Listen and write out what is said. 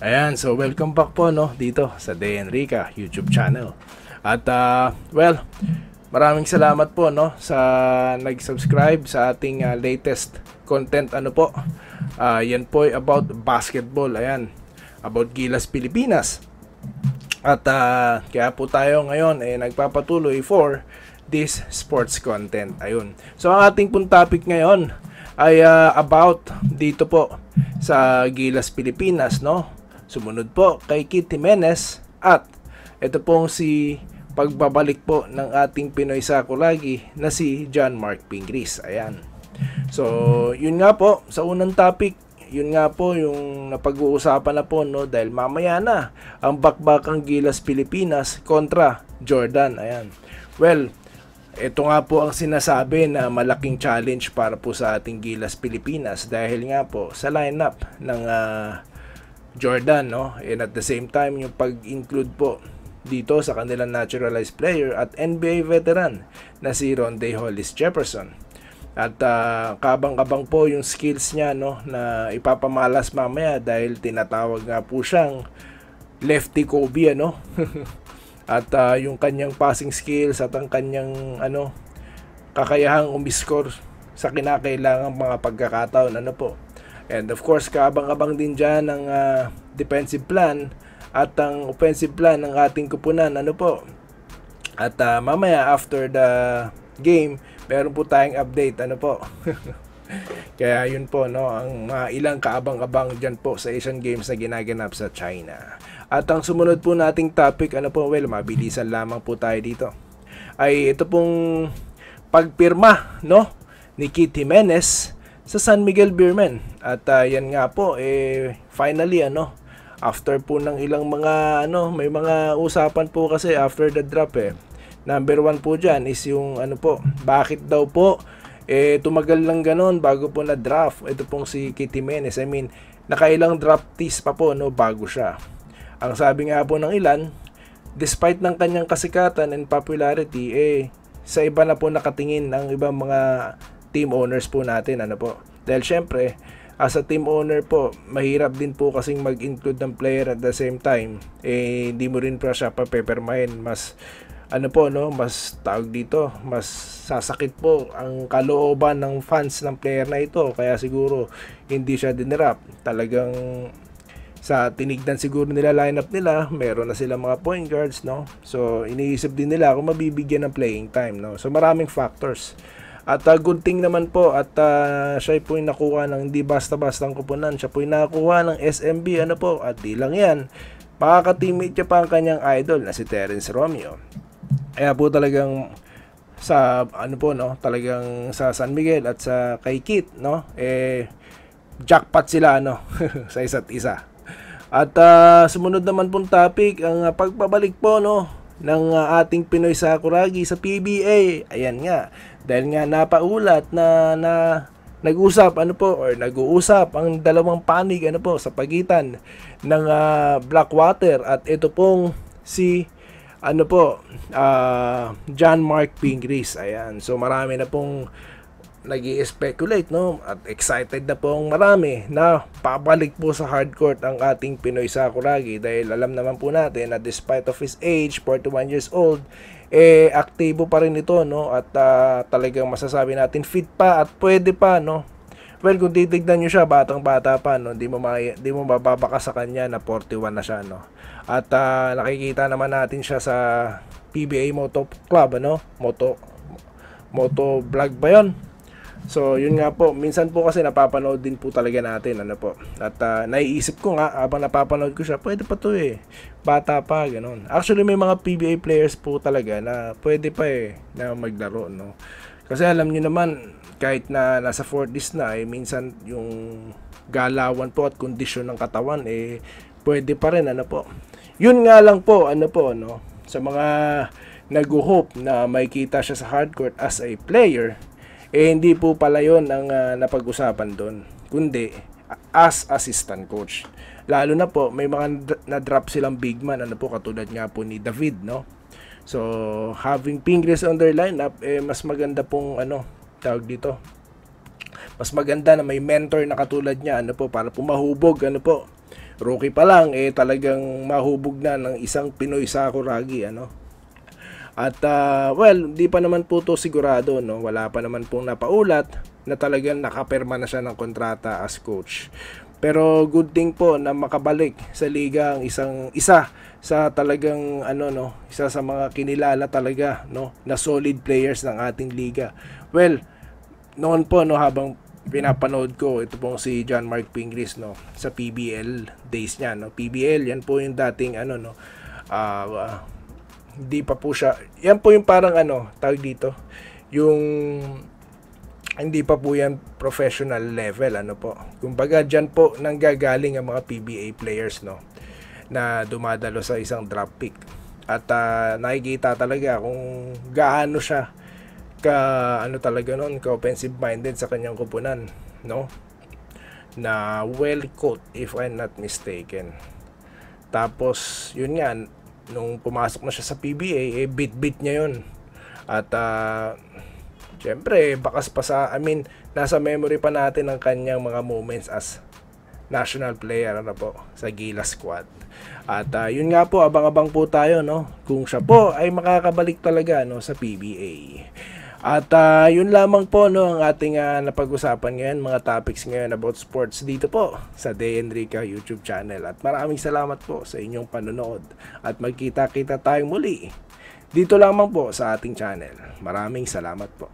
Ayan, so welcome back po no dito sa De Enrica YouTube channel. At maraming salamat po no sa nag-subscribe sa ating latest content po. Yan po ay about basketball, ayan. About Gilas Pilipinas. At kaya po tayo ngayon nagpapatuloy for this sports content. Ayun. So ang ating pong topic ngayon ay about dito po sa Gilas Pilipinas, no? Sumunod po kay Kit Jimenez at ito pong si pagbabalik po ng ating Pinoy Sakuragi na si John Mark Pingris. Ayan. So, yun nga po sa unang topic, yun nga po yung napag-uusapan na po no dahil mamaya na ang bakbakang Gilas Pilipinas kontra Jordan. Ayan. Well, ito nga po ang sinasabi na malaking challenge para po sa ating Gilas Pilipinas dahil nga po sa lineup ng Jordan, no? And at the same time, yung pag-include po dito sa kanilang naturalized player at NBA veteran na si Rondae Hollis Jefferson. At kabang-kabang po yung skills niya, no, na ipapamalas mamaya dahil tinatawag nga po siyang lefty Kobe, ano? At yung kanyang passing skills at ang kanyang kakayahang umiscore sa kinakailangang mga pagkakataon, po. And of course, kaabang-abang din dyan ang defensive plan at ang offensive plan ng ating kupunan, po. At mamaya after the game, meron po tayong update, po. Kaya yun po, no, ang ilang kaabang-abang dyan po sa Asian Games na ginaganap sa China. At ang sumunod po nating topic, well, mabilisan lamang po tayo dito. Ay ito pong pagpirma, no, ni Kit Jimenez sa San Miguel Beermen. At yan nga po finally after po ng ilang mga may mga usapan po kasi after the drop Number 1 po diyan is yung bakit daw po tumagal lang ganon bago po na draft ito pong si Kit Jimenez. I mean, nakailang draftees pa po bago siya. Ang sabi nga po ng ilan, despite ng kanyang kasikatan and popularity sa iba na po nakatingin ang ibang mga team owners po natin, po. Dahil syempre, as a team owner po, mahirap din po kasing mag-include ng player at the same time. Hindi mo rin pa siya papepermahin. Mas, mas tawag dito, mas sasakit po ang kalooban ng fans ng player na ito. Kaya siguro, hindi siya dinirap. Talagang, sa tinignan siguro nila lineup nila, meron na sila mga point guards, no? So, iniisip din nila kung mabibigyan ng playing time, no? So, maraming factors. At good thing naman po at siya po yung nakuha ng hindi basta-bastang kupunan. Siya po yung nakakuha ng SMB, po. At di lang yan, makaka-teammate niya pa ang kanyang idol na si Terence Romeo. Kaya po talagang sa talagang sa San Miguel at sa kay Kit, no, jackpot sila sa isa't isa. At sumunod naman pong topic ang pagpabalik po ng ating Pinoy Sakuragi sa PBA. Ayan nga, dahil nga napaulat na nag-usap nag-uusap ang dalawang panig sa pagitan ng Blackwater at ito pong si John Mark Pingris. Ayan, so marami na pong nag-i-speculate, no, at excited na pong marami na pabalik po sa hardcourt ang ating Pinoy Sakuragi dahil alam naman po natin na despite of his age, 41 years old, aktibo pa rin ito, no, at talagang masasabi natin fit pa at pwede pa, no. Well, kung titignan nyo siya, batang-bata pa, no, di mo mababaka sa kanya na 41 na siya, no. At nakikita naman natin siya sa PBA Moto Club, Moto vlog ba yun? So, yun nga po. Minsan po kasi napapanood din po talaga natin, po. At naiisip ko nga, habang napapanood ko siya, pwede pa to bata pa, ganun. Actually, may mga PBA players po talaga na pwede pa na maglaro, no. Kasi alam niyo naman, kahit na nasa 40s na, minsan yung galawan po at kondisyon ng katawan, pwede pa rin, po. Yun nga lang po, sa mga nag-hope na makita siya sa hardcourt as a player, hindi po pala yun ang napag-usapan doon, kundi as assistant coach. Lalo na po, may mga na-drop silang big man, katulad nga po ni David, no? So, having Pingris on their lineup, mas maganda pong, tawag dito, mas maganda na may mentor na katulad niya, para pumahubog, rookie pa lang talagang mahubog na ng isang Pinoy Sakuragi, ano. At well, di pa naman po to sigurado, no. Wala pa naman pong napaulat na talagang nakapirma na siya ng kontrata as coach. Pero good thing po na makabalik sa liga ang isa sa talagang isa sa mga kinilala talaga, no, na solid players ng ating liga. Well, noon po, no, habang pinapanood ko ito pong si John Mark Pingris, no, sa PBL days niya, no. PBL, yan po yung dating hindi pa po siya, yan po yung parang tawag dito, yung hindi pa po yan professional level, po. Kumbaga dyan po nanggagaling ang mga PBA players, no, na dumadalo sa isang draft pick. At nakikita talaga kung gaano siya talaga noon, ka offensive minded sa kanyang kupunan, no, na well coached if I'm not mistaken. Tapos yun nga, nung pumasok na siya sa PBA, bit niya yun. At syempre, bakas pa sa, nasa memory pa natin ang kanyang mga moments as national player, po, sa Gilas squad. At yun nga po, abang-abang po tayo, no, kung siya po ay makakabalik talaga, no, sa PBA. At yun lamang po, no, ang ating napag-usapan ngayon, mga topics ngayon about sports dito po sa De Enrica YouTube channel. At maraming salamat po sa inyong panonood. At magkita-kita tayong muli dito lamang po sa ating channel. Maraming salamat po.